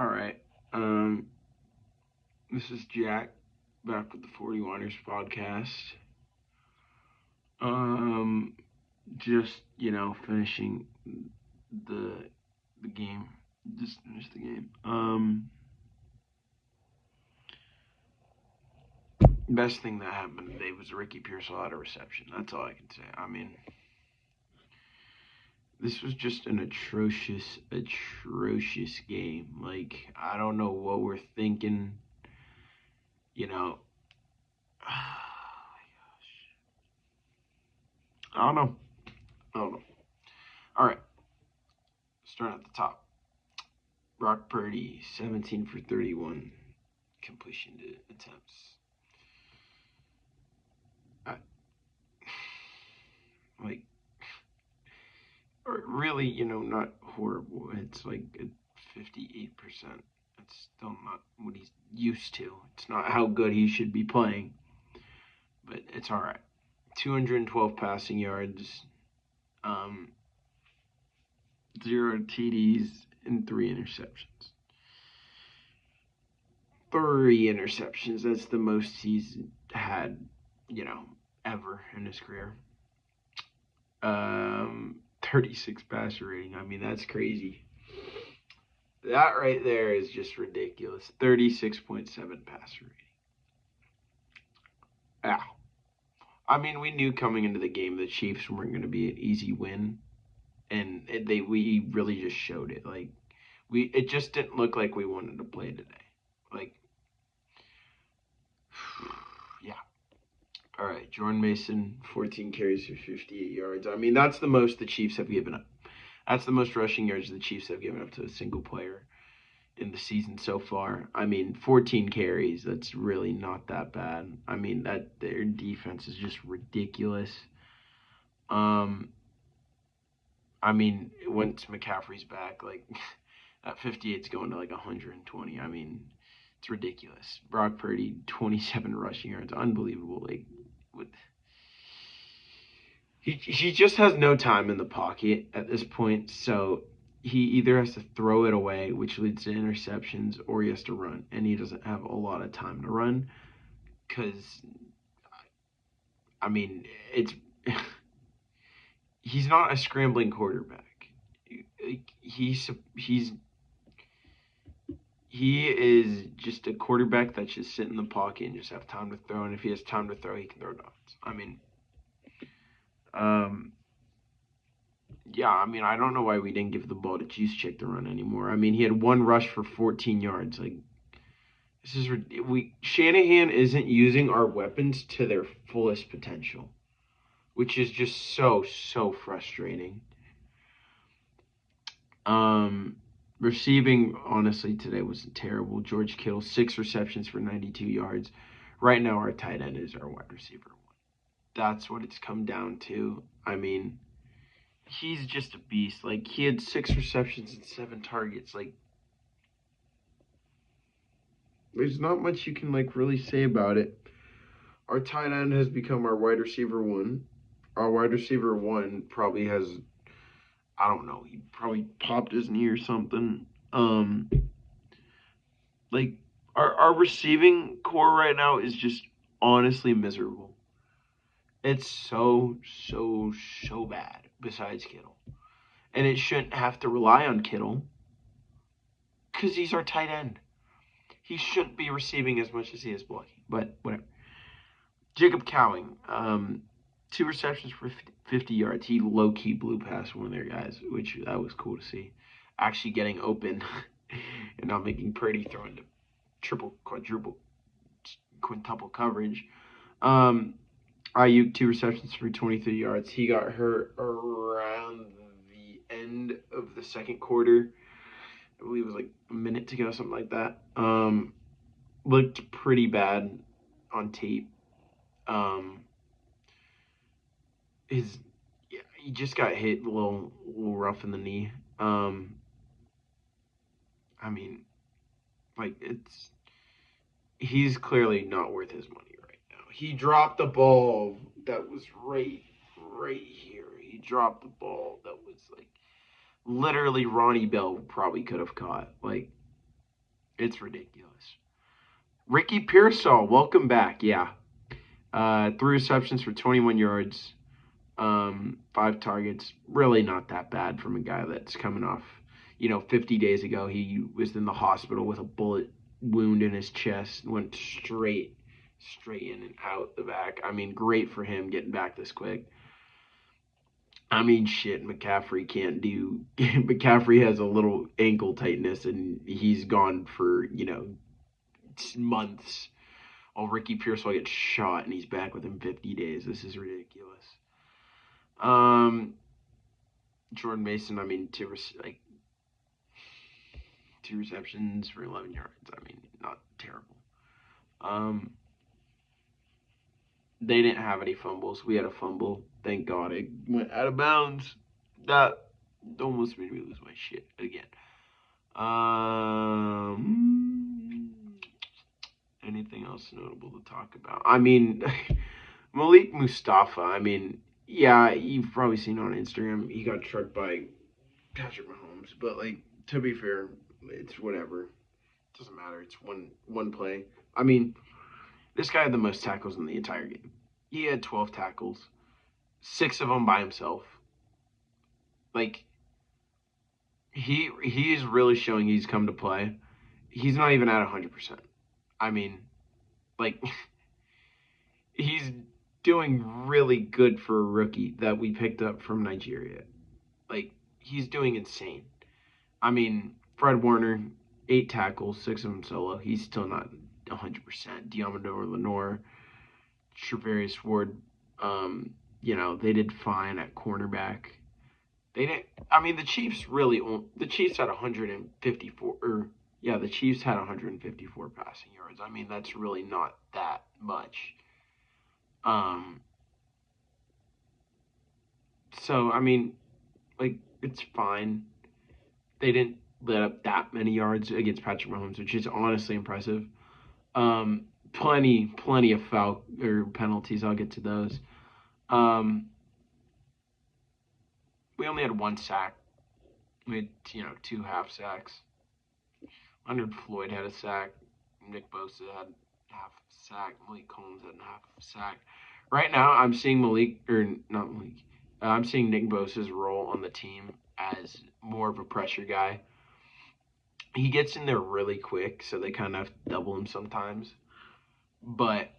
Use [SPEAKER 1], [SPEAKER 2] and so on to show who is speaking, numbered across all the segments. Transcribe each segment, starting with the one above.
[SPEAKER 1] All right. This is Jack back with the 41ers podcast. Um, just finishing the the game. Just finished the game. Best thing that happened today was Ricky Pearsall had a reception. That's all I can say. I mean, this was just an atrocious game. Like, I don't know what we're thinking. You know, I don't know. I don't know. All right, starting at the top. Brock Purdy, 17 for 31 completion attempts. I, like, or really, not horrible. It's like a 58%. It's still not what he's used to. It's not how good he should be playing, but it's all right. 212 passing yards, um, 0 TDs, and 3 interceptions. 3 interceptions. That's the most he's had, ever in his career. 36 passer rating. I mean, that's crazy. That right there is just ridiculous. 36.7 passer rating. Yeah. I mean, we knew coming into the game the Chiefs weren't going to be an easy win, and we really just showed it. Like it just didn't look like we wanted to play today. Like, yeah. All right, Jordan Mason, 14 carries for 58 yards. I mean, that's the most the Chiefs have given up. That's the most rushing yards the Chiefs have given up to a single player in the season so far. I mean, 14 carries, that's really not that bad. I mean, that their defense is just ridiculous. Um I mean, once McCaffrey's back, like that 58 is going to like 120. I mean, it's ridiculous. Brock Purdy, 27 rushing yards, unbelievable. Like, with he just has no time in the pocket at this point. So he either has to throw it away, which leads to interceptions, or he has to run, and he doesn't have a lot of time to run. Because I mean, it's he's not a scrambling quarterback. He's he is just a quarterback that should sit in the pocket and just have time to throw. And if he has time to throw, he can throw dots. I mean, um, yeah. I mean, I don't know why we didn't give the ball to Juszczyk to run anymore. I mean, he had one rush for 14 yards. Like, this is we Shanahan isn't using our weapons to their fullest potential, which is just so frustrating. Um, Receiving, honestly, today was terrible. George Kittle, 6 receptions for 92 yards. Right now, our tight end is our wide receiver one. That's what it's come down to. I mean, he's just a beast. Like, he had 6 receptions and 7 targets. Like, there's not much you can, like, really say about it. Our tight end has become our wide receiver one. Our wide receiver one probably has, I don't know, he probably popped his knee or something. Like, our receiving core right now is just honestly miserable. It's so bad besides Kittle. And it shouldn't have to rely on Kittle because he's our tight end. He shouldn't be receiving as much as he is blocking, but whatever. Jacob Cowing, 2 receptions for 50 yards. He low-key blew past one of their guys, which that was cool to see. Actually getting open and not making Purdy throw into triple, quadruple, quintuple coverage. Ayuk, 2 receptions for 23 yards. He got hurt around the end of the second quarter. I believe it was like a minute to go, something like that. Looked pretty bad on tape. Um, he just got hit a little rough in the knee. I mean, like he's clearly not worth his money right now. He dropped the ball that was right here. He dropped the ball that was like literally Ronnie Bell probably could have caught. Like, It's ridiculous. Ricky Pearsall, welcome back. Yeah. 3 receptions for 21 yards, 5 targets. Really not that bad from a guy that's coming off, 50 days ago he was in the hospital with a bullet wound in his chest, went straight in and out the back. I mean, great for him getting back this quick. I mean, shit, McCaffrey can't do. McCaffrey has a little ankle tightness, and he's gone for, months. Oh, Ricky Pearsall gets shot, and he's back within 50 days. This is ridiculous. Jordan Mason, I mean, two receptions for 11 yards. I mean, not terrible. They didn't have any fumbles. We had a fumble. Thank God it went out of bounds. That almost made me lose my shit again. Anything else notable to talk about? I mean, Malik Mustafa. I mean, yeah, you've probably seen on Instagram. He got trucked by Patrick Mahomes, but to be fair, it's whatever. It doesn't matter. It's one play. I mean, this guy had the most tackles in the entire game. He had 12 tackles, 6 of them by himself. He is really showing he's come to play. He's not even at 100%. I mean, he's doing really good for a rookie that we picked up from Nigeria. He's doing insane. I mean, Fred Warner, 8 tackles, 6 of them solo. He's still not 100%. Diamador Lenore, Travarius Ward, they did fine at cornerback. They didn't. I mean, the Chiefs had 154. The Chiefs had 154 passing yards. I mean, that's really not that much. So I mean, it's fine. They didn't let up that many yards against Patrick Mahomes, which is honestly impressive. Plenty of foul or penalties. I'll get to those. We only had 1 sack. We had 2 half sacks. Leonard Floyd had a sack. Nick Bosa had half a sack. Malik Collins had half a sack. Right now, I'm seeing I'm seeing Nick Bosa's role on the team as more of a pressure guy. He gets in there really quick, so they kind of have to double him sometimes. But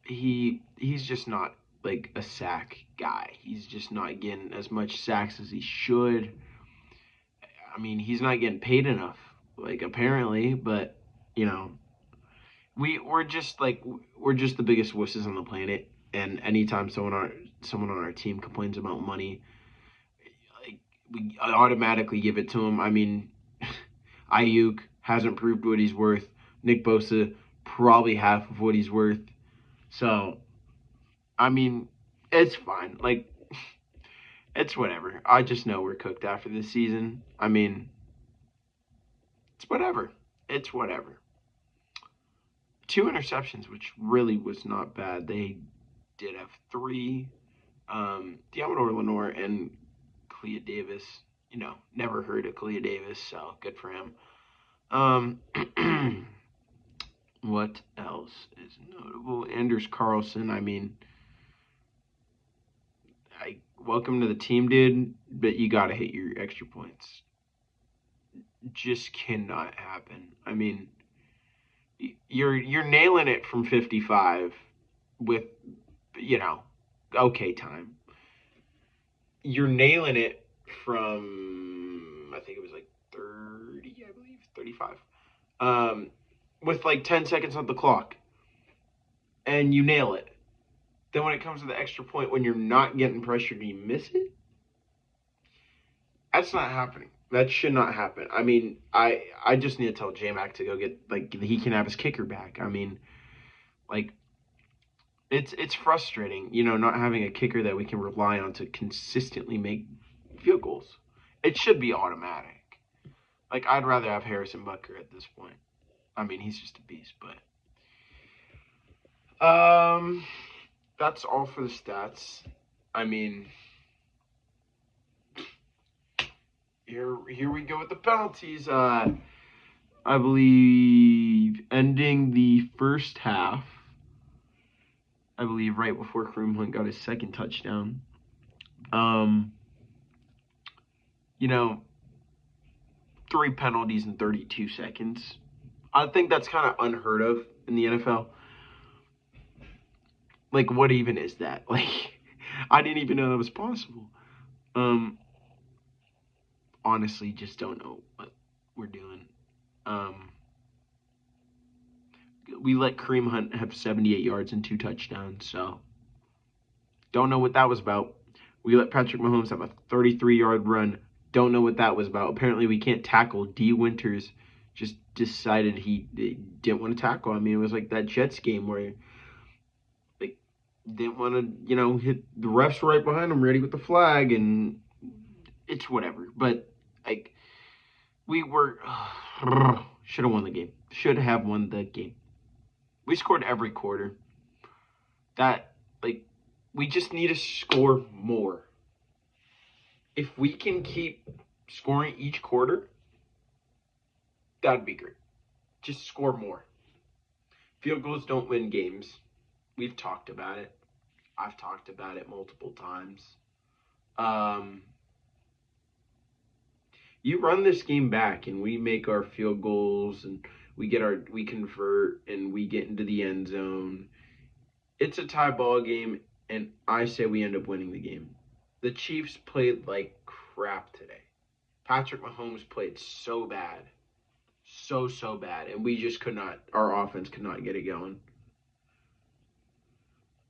[SPEAKER 1] he's just not a sack guy. He's just not getting as much sacks as he should. I mean, he's not getting paid enough, apparently, but we're just the biggest wusses on the planet. And anytime someone on our team complains about money, we automatically give it to him. I mean, Ayuk hasn't proved what he's worth. Nick Bosa probably half of what he's worth. So, I mean, it's fine. It's whatever. I just know we're cooked after this season. I mean, it's whatever. It's whatever. 2 interceptions, which really was not bad. They did have 3. Diamador Lenore and Clea Davis. Never heard of Clea Davis, so good for him. What else is notable? Anders Carlson, I mean, welcome to the team, dude, but you got to hit your extra points. Just cannot happen. I mean, you're nailing it from 55 with, okay time. You're nailing it from, I think it was 30, I believe, 35. With 10 seconds on the clock. And you nail it. Then when it comes to the extra point, when you're not getting pressured, you miss it? That's not happening. That should not happen. I mean, I just need to tell J-Mac to go get, he can have his kicker back. I mean, it's frustrating, not having a kicker that we can rely on to consistently make field goals. It should be automatic. I'd rather have Harrison Butker at this point. I mean, he's just a beast, but that's all for the stats. I mean, here we go with the penalties. I believe, ending the first half, I believe right before Kareem Hunt got his second touchdown. You know, 3 penalties in 32 seconds. I think that's kind of unheard of in the NFL. Like, what even is that? Like, I didn't even know that was possible. Honestly, just don't know what we're doing. We let Kareem Hunt have 78 yards and 2 touchdowns, so don't know what that was about. We let Patrick Mahomes have a 33-yard run. Don't know what that was about. Apparently, we can't tackle. D. Winters just decided he didn't want to tackle. I mean, it was like that Jets game where like didn't want to, hit the refs right behind him, ready with the flag, and it's whatever. But like we were should have won the game. Should have won the game. We scored every quarter. That we just need to score more. If we can keep scoring each quarter, that'd be great. Just score more. Field goals don't win games. We've talked about it. I've talked about it multiple times. You run this game back and we make our field goals and we convert and we get into the end zone. It's a tie ball game and I say we end up winning the game. The Chiefs played like crap today. Patrick Mahomes played so bad. So bad. And we just our offense could not get it going.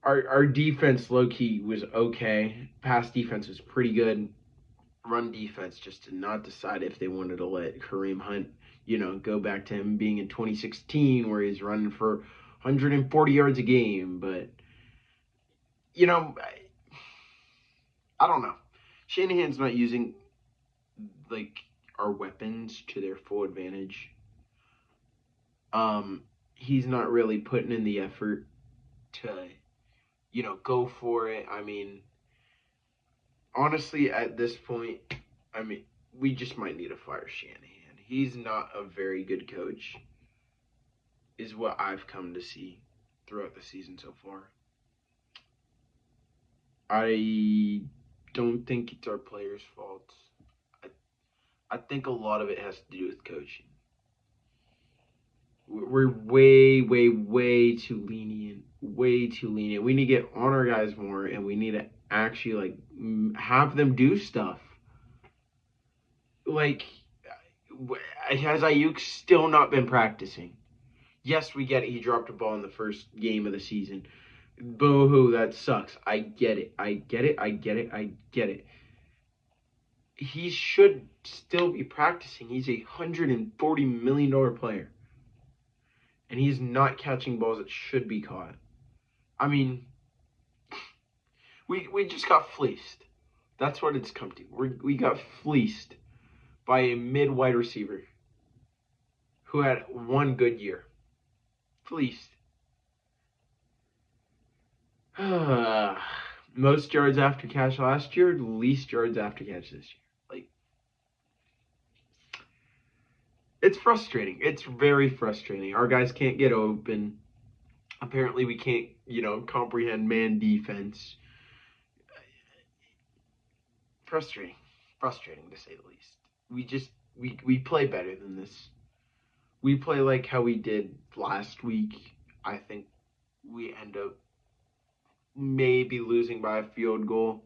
[SPEAKER 1] Our defense low-key was okay. Pass defense was pretty good. Run defense just did not decide if they wanted to let Kareem Hunt, go back to him being in 2016 where he's running for 140 yards a game. But, I don't know. Shanahan's not using, our weapons to their full advantage. He's not really putting in the effort to, go for it. I mean, honestly, at this point, we just might need to fire Shanahan. He's not a very good coach, is what I've come to see throughout the season so far. I don't think it's our players' fault. I think a lot of it has to do with coaching. We're way too lenient. Way too lenient. We need to get on our guys more, and we need to actually have them do stuff. Has Ayuk still not been practicing? Yes, we get it. He dropped a ball in the first game of the season. Boo-hoo, that sucks. I get it. He should still be practicing. He's a $140 million player. And he's not catching balls that should be caught. I mean, we just got fleeced. That's what it's come to. We got fleeced by a mid-wide receiver who had one good year. Fleeced. Most yards after catch last year, least yards after catch this year. It's frustrating. It's very frustrating. Our guys can't get open. Apparently, we can't, comprehend man defense. Frustrating to say the least. We play better than this. We play like how we did last week. I think we end up maybe losing by a field goal.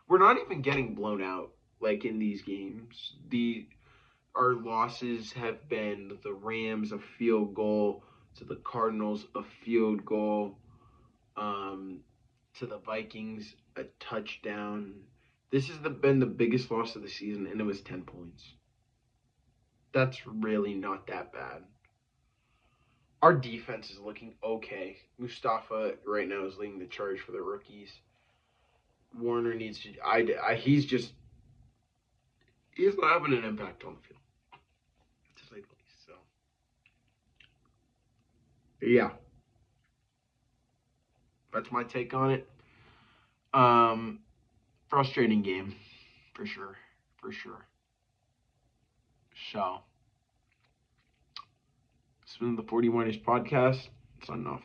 [SPEAKER 1] We're not even getting blown out in these games. Our losses have been the Rams a field goal, to the Cardinals a field goal, to the Vikings a touchdown. This has been the biggest loss of the season, and it was 10 points. That's really not that bad. Our defense is looking okay. Mustafa right now is leading the charge for the rookies. Warner needs to. He's not having an impact on the field, to say the least. So, yeah, that's my take on it. Frustrating game, for sure. So, It's been the 41ers podcast. It's enough.